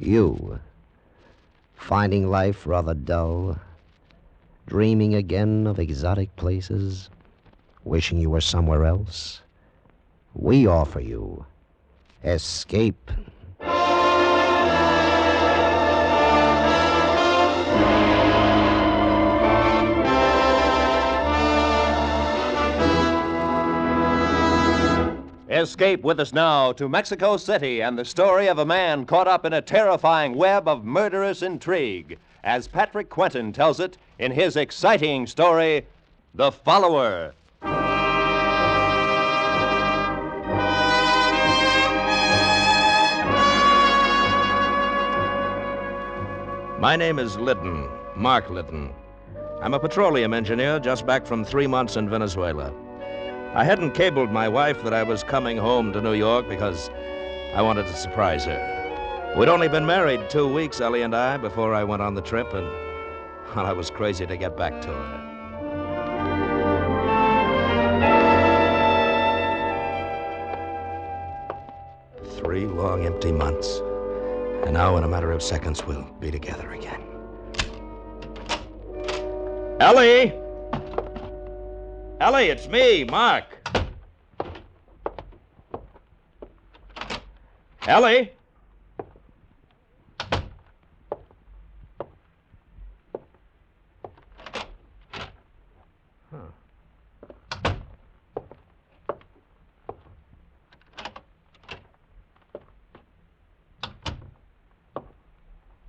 You, finding life rather dull, dreaming again of exotic places, wishing you were somewhere else, we offer you Escape. Escape with us now to Mexico City and the story of a man caught up in a terrifying web of murderous intrigue, as Patrick Quentin tells it in his exciting story, The Follower. My name is Lytton, Mark Lytton. I'm a petroleum engineer just back from 3 months in Venezuela. I hadn't cabled my wife that I was coming home to New York because I wanted to surprise her. We'd only been married 2 weeks, Ellie and I, before I went on the trip, and well, I was crazy to get back to her. Three long, empty months. And now, in a matter of seconds, we'll be together again. Ellie! Ellie, it's me, Mark. Ellie?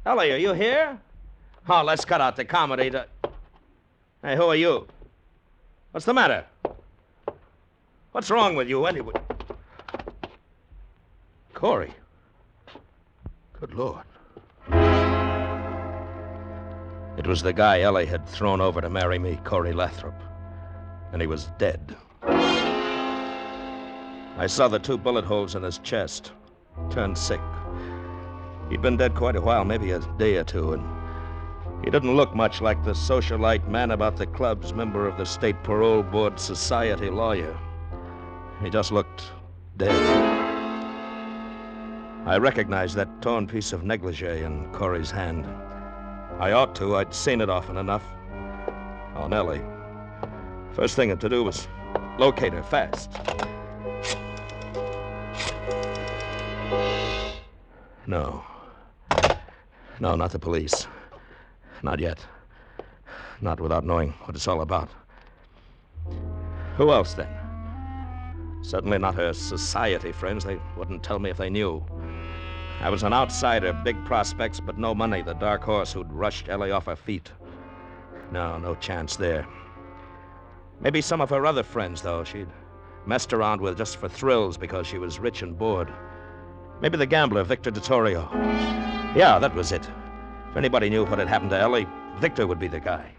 Ellie, are you here? Oh, let's cut out the comedy. Hey, who are you? What's the matter? What's wrong with you, anyway? Corey. Good Lord. It was the guy Ellie had thrown over to marry me, Corey Lathrop. And he was dead. I saw the 2 bullet holes in his chest. Turned sick. He'd been dead quite a while, maybe a day or 2, and he didn't look much like the socialite man about the clubs, member of the State Parole Board Society lawyer. He just looked dead. I recognized that torn piece of negligee in Corey's hand. I ought to. I'd seen it often enough. Oh, Nellie. First thing to do was locate her fast. No. No, not the police. Not yet. Not without knowing what it's all about. Who else, then? Certainly not her society friends. They wouldn't tell me if they knew. I was an outsider, big prospects, but no money, the dark horse who'd rushed Ellie off her feet. No chance there. Maybe some of her other friends, though, she'd messed around with just for thrills because she was rich and bored. Maybe the gambler, Victor DeTorio. Yeah, that was it. If anybody knew what had happened to Ellie, Victor would be the guy.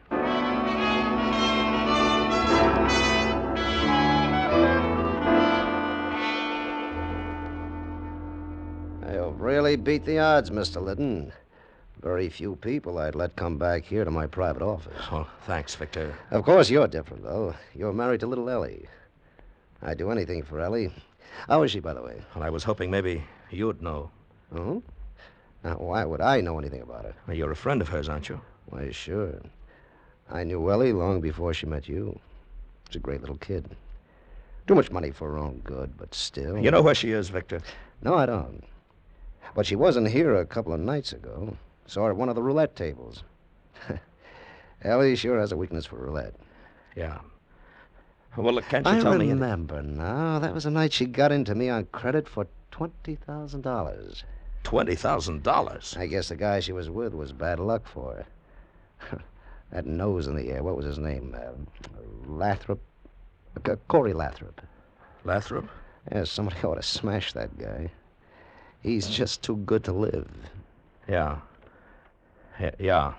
You've really beat the odds, Mr. Lytton. Very few people I'd let come back here to my private office. Oh, thanks, Victor. Of course, you're different, though. You're married to little Ellie. I'd do anything for Ellie. How is she, by the way? Well, I was hoping maybe you'd know. Oh? Now, why would I know anything about her? Well, you're a friend of hers, aren't you? Why, sure. I knew Ellie long before she met you. She's a great little kid. Too much money for her own good, but still... You know where she is, Victor? No, I don't. But she wasn't here a couple of nights ago. Saw her at one of the roulette tables. Ellie sure has a weakness for roulette. Yeah. Well, look, can't you tell me... I remember now. That was the night she got into me on credit for $20,000. $20,000? I guess the guy she was with was bad luck for her. That nose in the air, what was his name? Lathrop? Corey Lathrop. Lathrop? Yeah, somebody ought to smash that guy. He's just too good to live. Yeah. Yeah.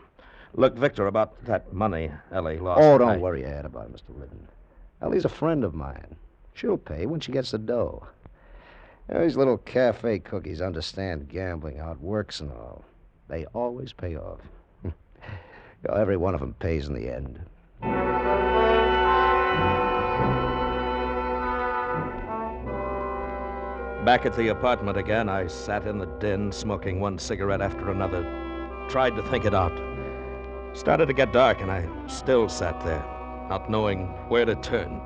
Look, Victor, about that money Ellie lost... Oh, don't worry your head about it, Mr. Lytton. Ellie's a friend of mine. She'll pay when she gets the dough. These little cafe cookies understand gambling, how it works and all. They always pay off. Every one of them pays in the end. Back at the apartment again, I sat in the den, smoking one cigarette after another. Tried to think it out. Started to get dark, and I still sat there, not knowing where to turn.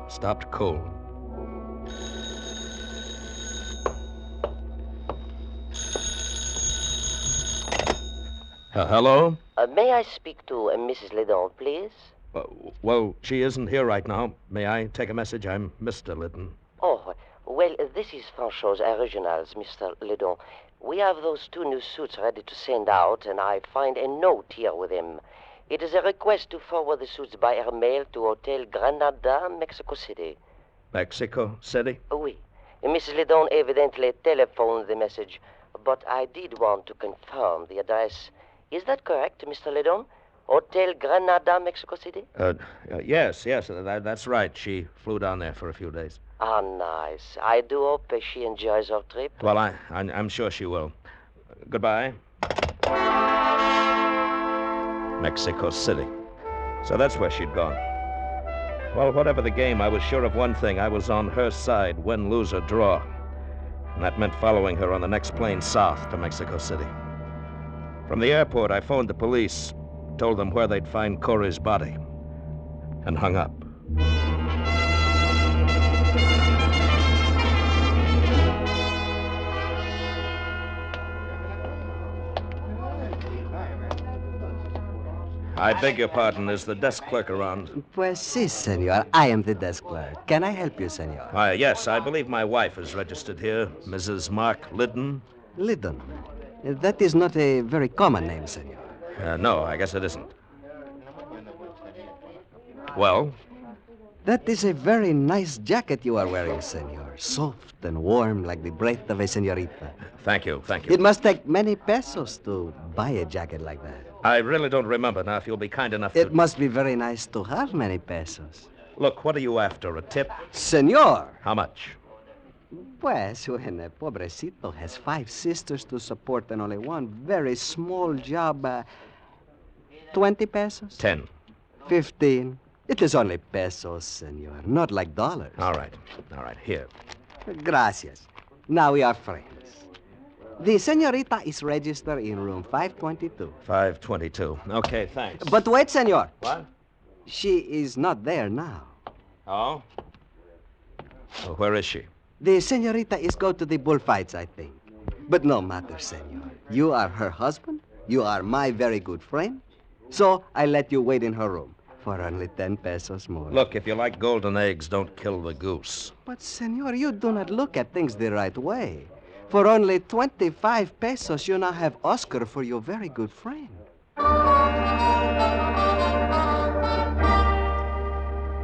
Stopped cold. Hello? May I speak to Mrs. Ledon, please? Well, she isn't here right now. May I take a message? I'm Mr. Liddon. Oh, well, this is Franchot's Originals, Mr. Ledon. We have those 2 new suits ready to send out, and I find a note here with him. It is a request to forward the suits by air mail to Hotel Granada, Mexico City. Mexico City? Oui. Mrs. Ledon evidently telephoned the message, but I did want to confirm the address. Is that correct, Mr. Ledon? Hotel Granada, Mexico City? Yes, that's right. She flew down there for a few days. Ah, nice. I do hope she enjoys her trip. Well, I'm sure she will. Goodbye. Mexico City. So that's where she'd gone. Well, whatever the game, I was sure of one thing. I was on her side, win, lose, or draw. And that meant following her on the next plane south to Mexico City. From the airport, I phoned the police, told them where they'd find Corey's body, and hung up. I beg your pardon. Is the desk clerk around? Pues sí, senor. I am the desk clerk. Can I help you, senor? Yes, I believe my wife is registered here, Mrs. Mark Liddon. Liddon. That is not a very common name, senor. No, I guess it isn't. Well? That is a very nice jacket you are wearing, senor. Soft and warm like the breath of a senorita. Thank you. It must take many pesos to buy a jacket like that. I really don't remember now, if you'll be kind enough to... It must be very nice to have many pesos. Look, what are you after, a tip? Senor! How much? Pues, when a pobrecito has 5 sisters to support and only one very small job, 20 pesos? 10. 15. It is only pesos, senor, not like dollars. All right, here. Gracias. Now we are friends. The senorita is registered in room 522. 522. Okay, thanks. But wait, senor. What? She is not there now. Oh? Well, where is she? The senorita is go to the bullfights, I think. But no matter, senor. You are her husband. You are my very good friend. So I let you wait in her room for only 10 pesos more. Look, if you like golden eggs, don't kill the goose. But, senor, you do not look at things the right way. For only 25 pesos, you now have Oscar for your very good friend.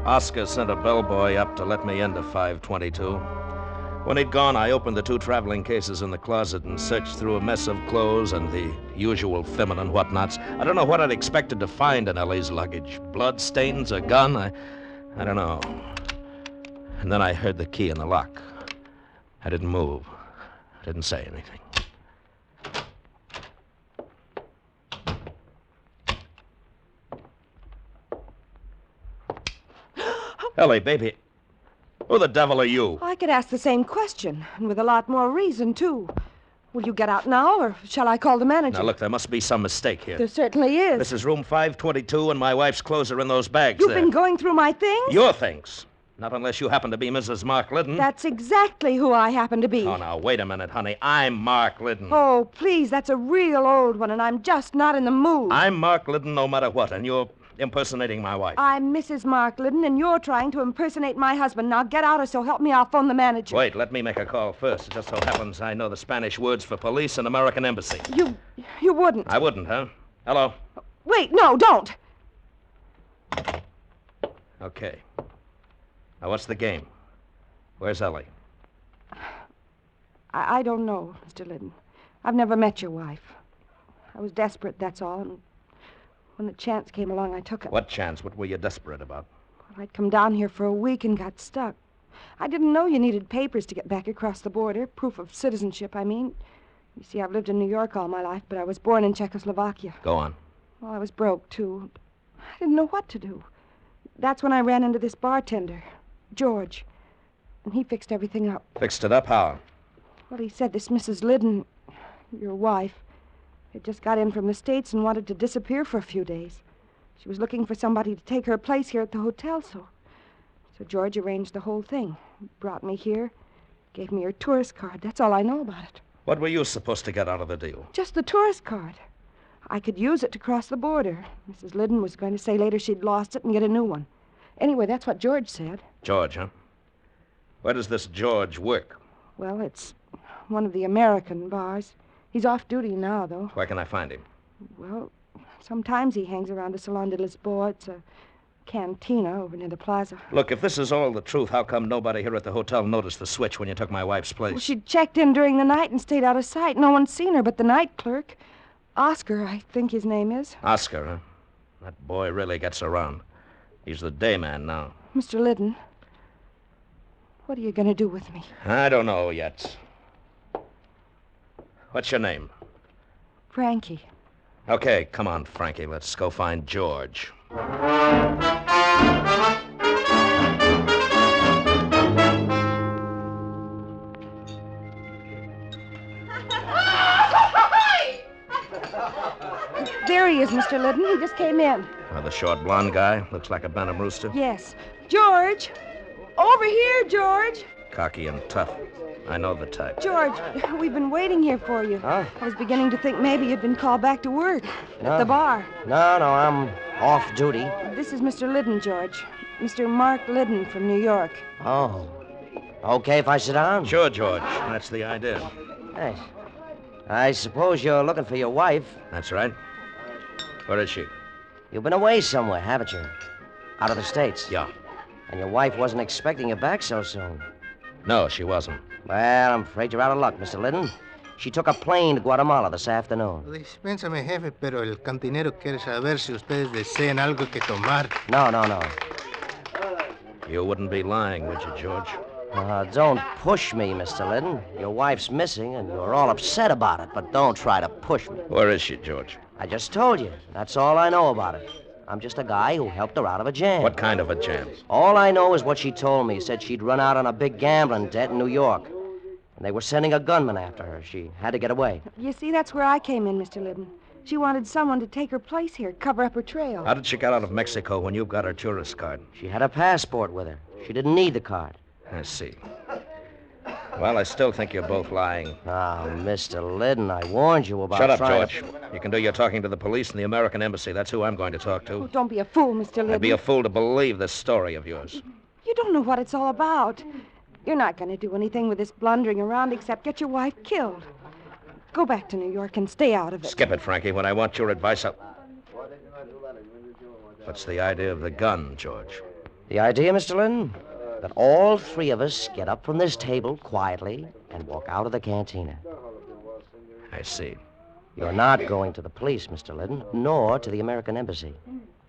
Oscar sent a bellboy up to let me into 522. When he'd gone, I opened the 2 traveling cases in the closet and searched through a mess of clothes and the usual feminine whatnots. I don't know what I'd expected to find in Ellie's luggage. Blood stains, a gun, I don't know. And then I heard the key in the lock. I didn't move. I didn't say anything. Ellie, baby, who the devil are you? I could ask the same question, and with a lot more reason, too. Will you get out now, or shall I call the manager? Now, look, there must be some mistake here. There certainly is. This is room 522, and my wife's clothes are in those bags You've there. been going through my things? Your things. Not unless you happen to be Mrs. Mark Liddon. That's exactly who I happen to be. Oh, now, wait a minute, honey. I'm Mark Liddon. Oh, please, that's a real old one, and I'm just not in the mood. I'm Mark Liddon no matter what, and you're impersonating my wife. I'm Mrs. Mark Liddon, and you're trying to impersonate my husband. Now get out, or so help me, I'll phone the manager. Wait, let me make a call first. It just so happens I know the Spanish words for police and American embassy. You wouldn't. I wouldn't, huh? Hello? Wait, no, don't. Okay. Now, what's the game? Where's Ellie? I don't know, Mr. Liddon. I've never met your wife. I was desperate, that's all, and when the chance came along, I took it. What chance? What were you desperate about? Well, I'd come down here for a week and got stuck. I didn't know you needed papers to get back across the border, proof of citizenship, I mean. You see, I've lived in New York all my life, but I was born in Czechoslovakia. Go on. Well, I was broke, too. I didn't know what to do. That's when I ran into this bartender, George, and he fixed everything up. Fixed it up how? Well, he said this Mrs. Liddon, your wife, had just got in from the States and wanted to disappear for a few days. She was looking for somebody to take her place here at the hotel, so George arranged the whole thing. Brought me here, gave me her tourist card. That's all I know about it. What were you supposed to get out of the deal? Just the tourist card. I could use it to cross the border. Mrs. Liddon was going to say later she'd lost it and get a new one. Anyway, that's what George said. George, huh? Where does this George work? Well, it's one of the American bars. He's off duty now, though. Where can I find him? Well, sometimes he hangs around the Salon de Lisboa. It's a cantina over near the plaza. Look, if this is all the truth, how come nobody here at the hotel noticed the switch when you took my wife's place? Well, she checked in during the night and stayed out of sight. No one's seen her but the night clerk. Oscar, I think his name is. Oscar, huh? That boy really gets around. He's the day man now. Mr. Liddon, what are you going to do with me? I don't know yet. What's your name? Frankie. Okay, come on, Frankie. Let's go find George. There he is, Mr. Liddon. He just came in. The short blonde guy. Looks like a Benham rooster. Yes. George! Over here, George! Cocky and tough. I know the type. George, we've been waiting here for you. Huh? I was beginning to think maybe you'd been called back to work No. at the bar. No, I'm off duty. This is Mr. Liddon, George. Mr. Mark Liddon from New York. Oh. Okay if I sit down? Sure, George. That's the idea. Hey, I suppose you're looking for your wife. That's right. Where is she? You've been away somewhere, haven't you? Out of the States. Yeah. And your wife wasn't expecting you back so soon. No, she wasn't. Well, I'm afraid you're out of luck, Mr. Liddon. She took a plane to Guatemala this afternoon. Dispénsame, jefe, pero el cantinero quiere saber si ustedes desean algo que tomar. No. You wouldn't be lying, would you, George? Don't push me, Mr. Liddon. Your wife's missing, and you're all upset about it, but don't try to push me. Where is she, George? I just told you. That's all I know about it. I'm just a guy who helped her out of a jam. What kind of a jam? All I know is what she told me. Said she'd run out on a big gambling debt in New York. And they were sending a gunman after her. She had to get away. You see, that's where I came in, Mr. Liddon. She wanted someone to take her place here, cover up her trail. How did she get out of Mexico when you got her tourist card? She had a passport with her. She didn't need the card. I see. Well, I still think you're both lying. Oh, Mr. Liddon, I warned you about Shut up, trying George. You can do your talking to the police and the American Embassy. That's who I'm going to talk Oh, to. don't be a fool, Mr. Liddon. I'd be a fool to believe this story of yours. You don't know what it's all about. You're not going to do anything with this blundering around except get your wife killed. Go back to New York and stay out of it. Skip it, Frankie. When I want your advice, I'll... What's the idea of the gun, George? The idea, Mr. Liddon, that all three of us get up from this table quietly and walk out of the cantina. I see. You're not going to the police, Mr. Liddon, nor to the American Embassy.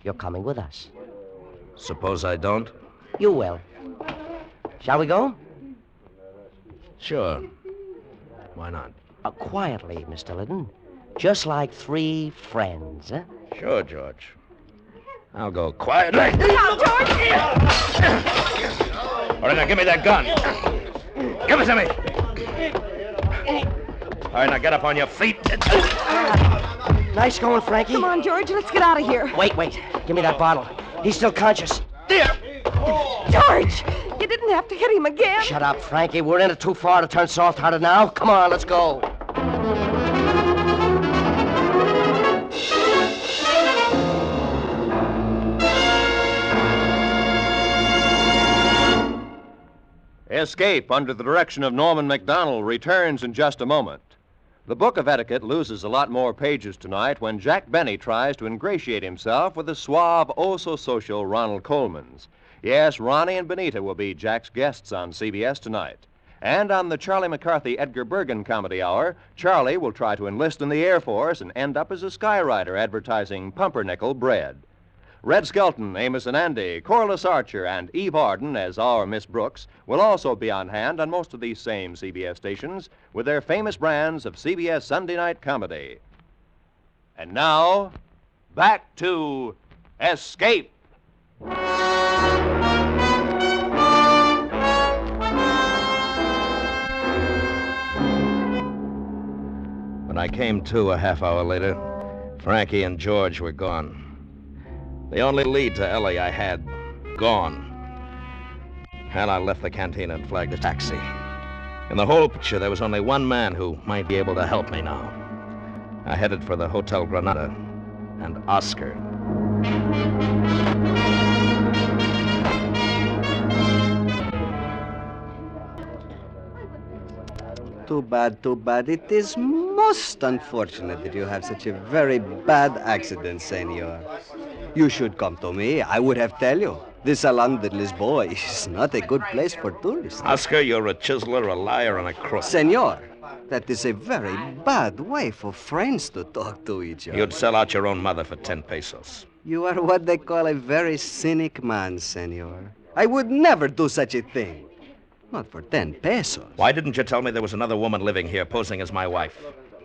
You're coming with us. Suppose I don't? You will. Shall we go? Sure. Why not? Quietly, Mr. Liddon. Just like three friends, huh? Sure, George. I'll go quietly. Now, George! All right, now give me that gun. Give it to me. All right, now get up on your feet. Nice going, Frankie. Come on, George, let's get out of here. Wait. Give me that bottle. He's still conscious. George, you didn't have to hit him again. Shut up, Frankie. We're in it too far to turn soft-hearted now. Come on, let's go. Escape, under the direction of Norman MacDonald, returns in just a moment. The Book of Etiquette loses a lot more pages tonight when Jack Benny tries to ingratiate himself with the suave, oh-so-social Ronald Coleman's. Yes, Ronnie and Benita will be Jack's guests on CBS tonight. And on the Charlie McCarthy Edgar Bergen Comedy Hour, Charlie will try to enlist in the Air Force and end up as a skywriter advertising pumpernickel bread. Red Skelton, Amos and Andy, Corliss Archer, and Eve Arden as our Miss Brooks will also be on hand on most of these same CBS stations with their famous brands of CBS Sunday night comedy. And now, back to Escape. When I came to a half hour later, Frankie and George were gone. The only lead to Ellie I had, gone. And I left the canteen and flagged a taxi. In the whole picture, there was only one man who might be able to help me now. I headed for the Hotel Granada and Oscar. Too bad, too bad. It is most unfortunate that you have such a very bad accident, senor. You should come to me. I would have tell you. The Salon de Lisboa is not a good place for tourists. Oscar, you're a chiseler, a liar, and a crook. Senor, that is a very bad way for friends to talk to each other. You'd sell out your own mother for 10 pesos. You are what they call a very cynic man, senor. I would never do such a thing. Not for 10 pesos. Why didn't you tell me there was another woman living here posing as my wife?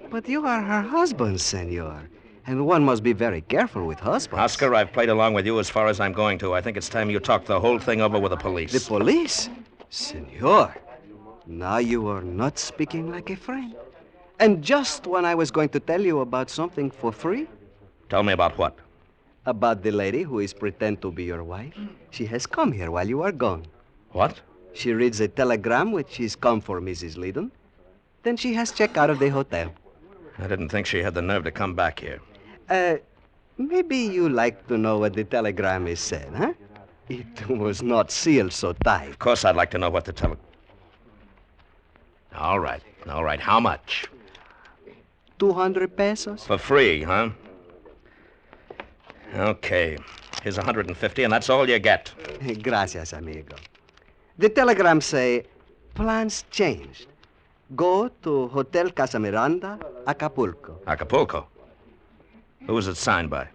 But you are her husband, senor. And one must be very careful with husbands. Oscar, I've played along with you as far as I'm going to. I think it's time you talked the whole thing over with the police. The police? Senor, now you are not speaking like a friend. And just when I was going to tell you about something for free. Tell me about what? About the lady who is pretend to be your wife. She has come here while you are gone. What? She reads a telegram which she's come for Mrs. Liddon. Then she has checked out of the hotel. I didn't think she had the nerve to come back here. Maybe you like to know what the telegram is said, huh? It was not sealed so tight. Of course I'd like to know what the All right. How much? 200 pesos? For free, huh? Okay. Here's 150, and that's all you get. Gracias, amigo. The telegram say, plans changed. Go to Hotel Casa Miranda, Acapulco. Acapulco? Who was it signed by?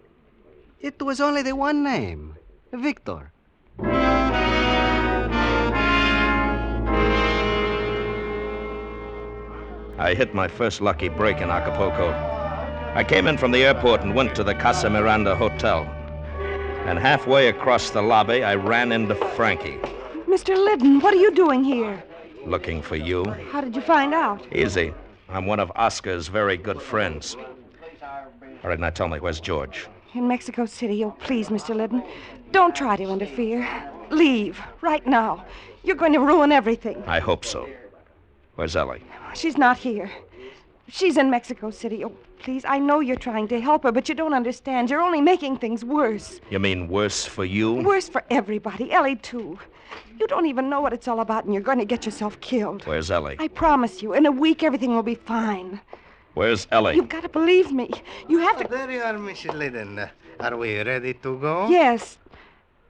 It was only the one name, Victor. I hit my first lucky break in Acapulco. I came in from the airport and went to the Casa Miranda Hotel. And halfway across the lobby, I ran into Frankie. Mr. Liddon, what are you doing here? Looking for you. How did you find out? Easy. I'm one of Oscar's very good friends. All right, now tell me, where's George? In Mexico City. Oh, please, Mr. Liddon, don't try to interfere. Leave, right now. You're going to ruin everything. I hope so. Where's Ellie? She's not here. She's in Mexico City. Oh, please, I know you're trying to help her, but you don't understand. You're only making things worse. You mean worse for you? Worse for everybody. Ellie, too. You don't even know what it's all about, and you're going to get yourself killed. Where's Ellie? I promise you, in a week, everything will be fine. Where's Ellie? You've got to believe me. You have to... There you are, Mrs. Liddon. Are we ready to go? Yes.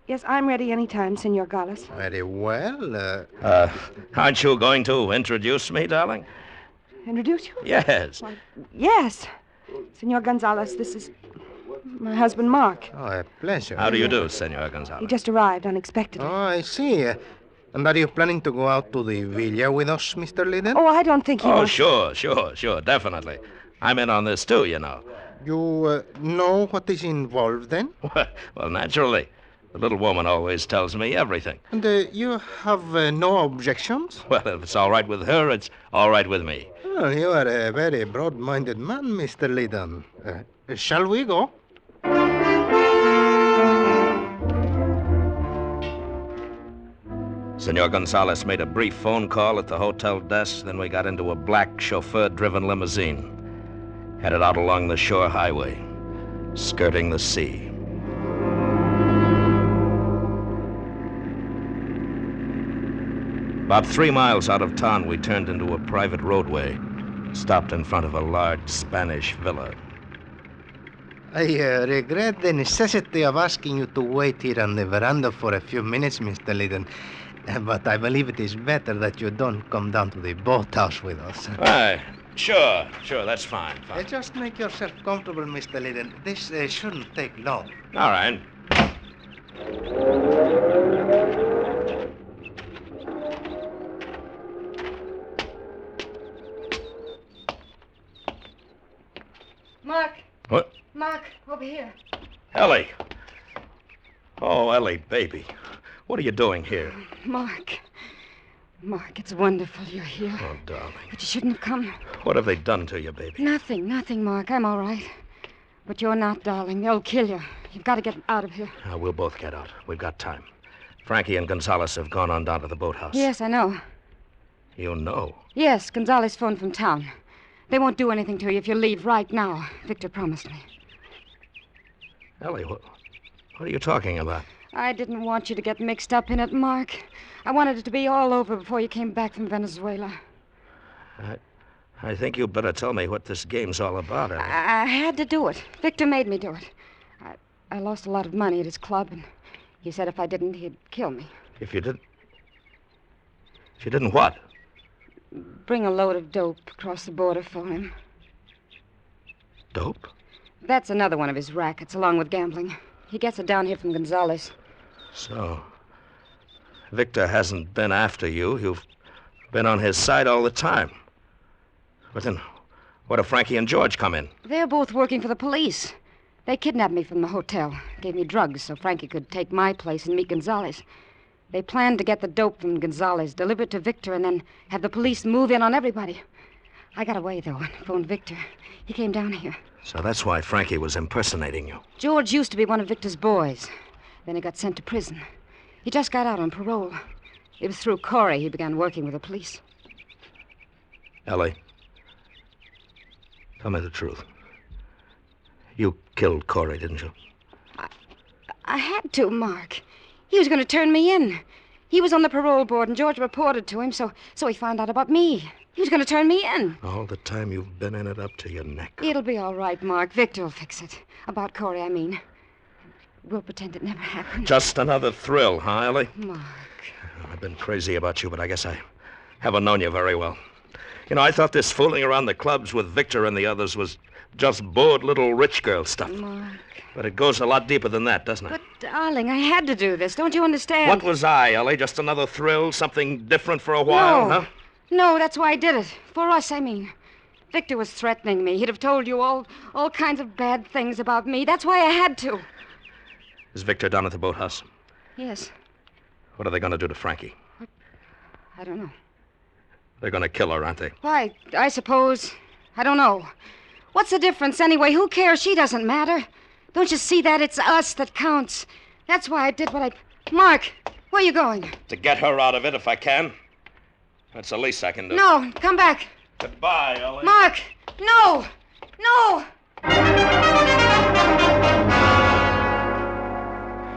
Yes, I'm ready anytime, Senor Gallus. Very well. Aren't you going to introduce me, darling? Introduce you? Yes. Why, yes. Senor Gonzalez, this is my husband, Mark. Oh, a pleasure. How do you do, Senor Gonzalez? He just arrived unexpectedly. Oh, I see. And are you planning to go out to the villa with us, Mr. Liddon? Oh, I don't think he Oh, wants... sure, definitely. I'm in on this, too, you know. You know what is involved, then? Well, naturally. The little woman always tells me everything. And you have no objections? Well, if it's all right with her, it's all right with me. Oh, you are a very broad-minded man, Mr. Liddon. Shall we go? Senor Gonzalez made a brief phone call at the hotel desk, then we got into a black chauffeur-driven limousine, headed out along the shore highway, skirting the sea. About 3 miles out of town, we turned into a private roadway, stopped in front of a large Spanish villa. I regret the necessity of asking you to wait here on the veranda for a few minutes, Mr. Liddon. But I believe it is better that you don't come down to the boathouse with us. Right. Sure, that's fine. Just make yourself comfortable, Mr. Liddon. This shouldn't take long. All right. Mark. What? Mark, over here. Ellie. Oh, Ellie, baby. What are you doing here? Mark, Mark, it's wonderful you're here. Oh, darling. But you shouldn't have come. What have they done to you, baby? Nothing, Mark. I'm all right. But you're not, darling. They'll kill you. You've got to get out of here. We'll both get out. We've got time. Frankie and Gonzalez have gone on down to the boathouse. Yes, I know. You know? Yes, Gonzalez phoned from town. They won't do anything to you if you leave right now. Victor promised me. Ellie, what are you talking about? I didn't want you to get mixed up in it, Mark. I wanted it to be all over before you came back from Venezuela. I think you better tell me what this game's all about, Ellie. I had to do it. Victor made me do it. I lost a lot of money at his club, and he said if I didn't, he'd kill me. If you didn't what? Bring a load of dope across the border for him. Dope? That's another one of his rackets, along with gambling. He gets it down here from Gonzalez. So, Victor hasn't been after you. You've been on his side all the time. But then, what if Frankie and George come in? They're both working for the police. They kidnapped me from the hotel, gave me drugs so Frankie could take my place and meet Gonzalez. They planned to get the dope from Gonzalez, deliver it to Victor, and then have the police move in on everybody. I got away, though, and phoned Victor. He came down here. So that's why Frankie was impersonating you. George used to be one of Victor's boys. Then he got sent to prison. He just got out on parole. It was through Corey he began working with the police. Ellie, tell me the truth. You killed Corey, didn't you? I had to, Mark. He was going to turn me in. He was on the parole board, and George reported to him, so he found out about me. He was going to turn me in. All the time you've been in it up to your neck. It'll be all right, Mark. Victor will fix it. About Corey, I mean. We'll pretend it never happened. Just another thrill, huh, Ellie? Mark. I've been crazy about you, but I guess I haven't known you very well. You know, I thought this fooling around the clubs with Victor and the others was just bored little rich girl stuff. Mark. But it goes a lot deeper than that, doesn't it? But, darling, I had to do this. Don't you understand? What was I, Ellie? Just another thrill? Something different for a while, huh? No, that's why I did it. For us, I mean. Victor was threatening me. He'd have told you all kinds of bad things about me. That's why I had to. Is Victor down at the boathouse? Yes. What are they going to do to Frankie? I don't know. They're going to kill her, aren't they? Why, I suppose. I don't know. What's the difference anyway? Who cares? She doesn't matter. Don't you see that? It's us that counts. That's why I did what I... Mark, where are you going? To get her out of it if I can. That's the least I can do. No, come back. Goodbye, Ellie. Mark, no! No!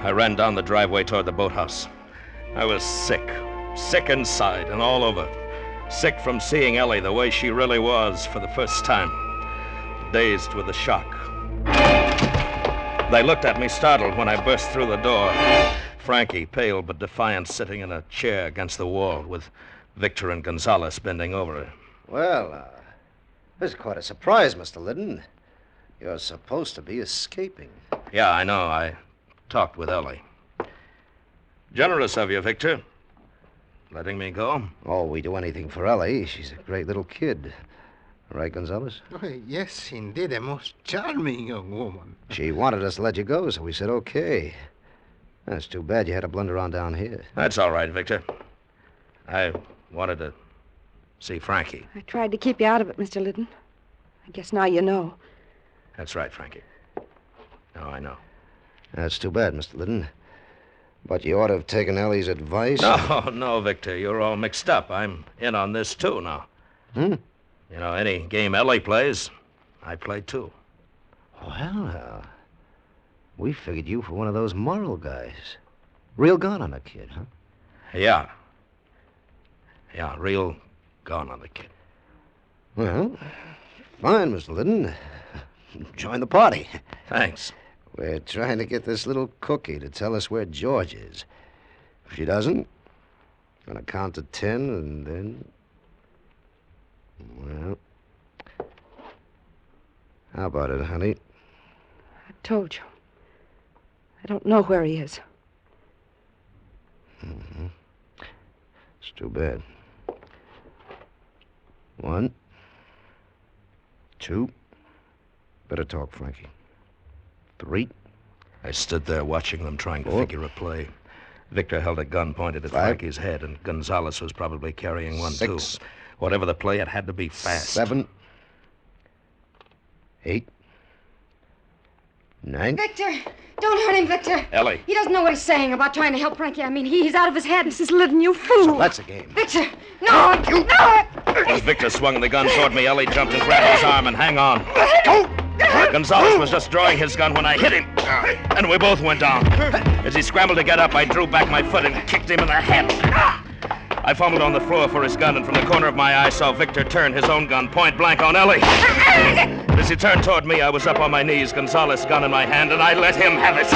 I ran down the driveway toward the boathouse. I was sick. Sick inside and all over. Sick from seeing Ellie the way she really was for the first time. Dazed with the shock. They looked at me startled when I burst through the door. Frankie, pale but defiant, sitting in a chair against the wall with Victor and Gonzalez bending over her. Well, this is quite a surprise, Mr. Liddon. You're supposed to be escaping. Yeah, I know. I talked with Ellie. Generous of you, Victor. Letting me go. Oh, we do anything for Ellie. She's a great little kid. Right, Gonzalez? Oh, yes, indeed, a most charming young woman. She wanted us to let you go, so we said okay. That's too bad you had to blunder on down here. That's all right, Victor. I wanted to see Frankie. I tried to keep you out of it, Mr. Liddon. I guess now you know. That's right, Frankie. Now I know. That's too bad, Mr. Liddon. But you ought to have taken Ellie's advice. No, Victor. You're all mixed up. I'm in on this, too, now. You know, any game Ellie plays, I play, too. Well, we figured you for one of those moral guys. Real gone on a kid, huh? Yeah. Yeah, real gone on the kid. Well, fine, Mr. Liddon. Join the party. Thanks. We're trying to get this little cookie to tell us where George is. If she doesn't, I'm going to count to 10 and then... Well, how about it, honey? I told you. I don't know where he is. Mm-hmm. It's too bad. 1, 2. Better talk, Frankie. 3. I stood there watching them trying to 4. figure a play. Victor held a gun pointed at 5. Frankie's head, and Gonzalez was probably carrying one, 6. too. Whatever the play, it had to be fast. 7. 8. 9. Victor! Don't hurt him, Victor! Ellie. He doesn't know what he's saying about trying to help Frankie. I mean, he's out of his head. Mrs. Liddon, you fool. So that's a game. Victor! No! No! As Victor swung the gun toward me, Ellie jumped and grabbed his arm, and hang on. Gonzalez was just drawing his gun when I hit him, and we both went down. As he scrambled to get up, I drew back my foot and kicked him in the head. I fumbled on the floor for his gun, and from the corner of my eye saw Victor turn his own gun point blank on Ellie. As he turned toward me, I was up on my knees, Gonzalez's gun in my hand, and I let him have it.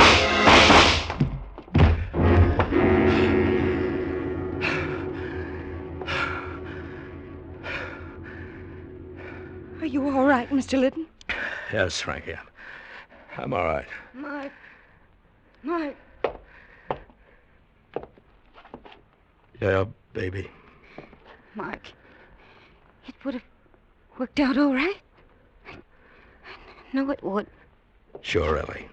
Are you all right, Mr. Liddon? Yes, Frankie. I'm all right. Mark. Yeah, baby. Mark. It would have worked out all right. No, it would. Sure, Ellie.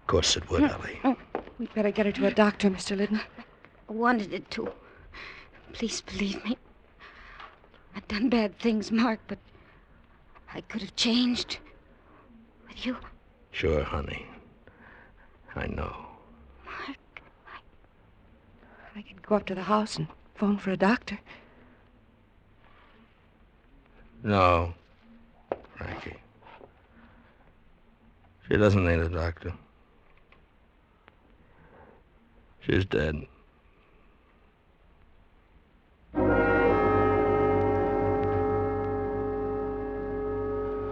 Of course it would, Ellie. We'd better get her to a doctor, Mr. Liddon. I wanted it to. Please believe me. I've done bad things, Mark, but I could have changed. With you. Sure, honey. I know. Mark, I could go up to the house and phone for a doctor. No, Frankie. She doesn't need a doctor. She's dead.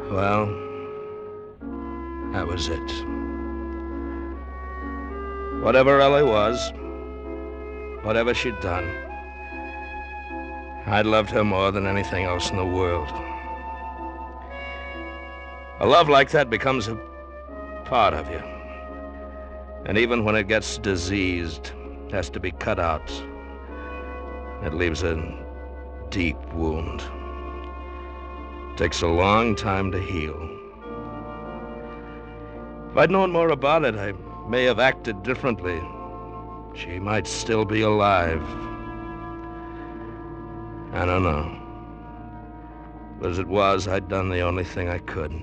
Well, that was it. Whatever Ellie was, whatever she'd done, I'd loved her more than anything else in the world. A love like that becomes a part of you. And even when it gets diseased, it has to be cut out. It leaves a deep wound. It takes a long time to heal. If I'd known more about it, I may have acted differently. She might still be alive. I don't know. But as it was, I'd done the only thing I could.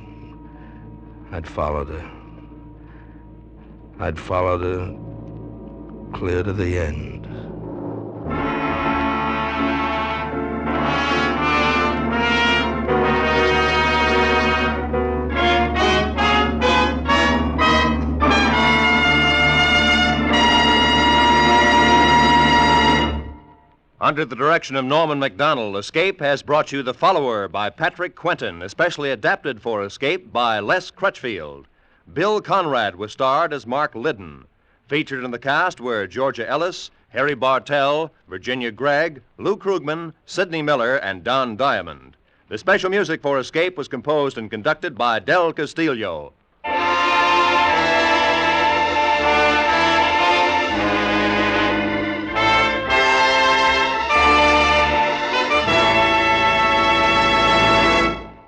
I'd followed her. I'd followed her clear to the end. Under the direction of Norman MacDonald, Escape has brought you The Follower by Patrick Quentin, especially adapted for Escape by Les Crutchfield. Bill Conrad was starred as Mark Liddon. Featured in the cast were Georgia Ellis, Harry Bartell, Virginia Gregg, Lou Krugman, Sidney Miller, and Don Diamond. The special music for Escape was composed and conducted by Del Castillo.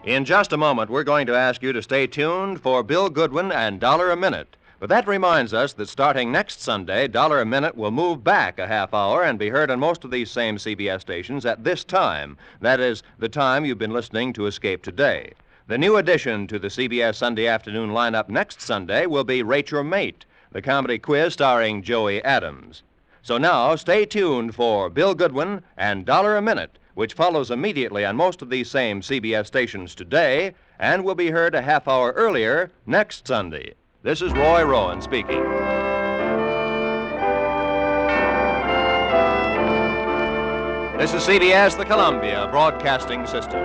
In just a moment, we're going to ask you to stay tuned for Bill Goodwin and Dollar a Minute. But that reminds us that starting next Sunday, Dollar a Minute will move back a half hour and be heard on most of these same CBS stations at this time. That is, the time you've been listening to Escape today. The new addition to the CBS Sunday afternoon lineup next Sunday will be Rate Your Mate, the comedy quiz starring Joey Adams. So now, stay tuned for Bill Goodwin and Dollar a Minute, which follows immediately on most of these same CBS stations today and will be heard a half hour earlier next Sunday. This is Roy Rowan speaking. This is CBS, the Columbia Broadcasting System.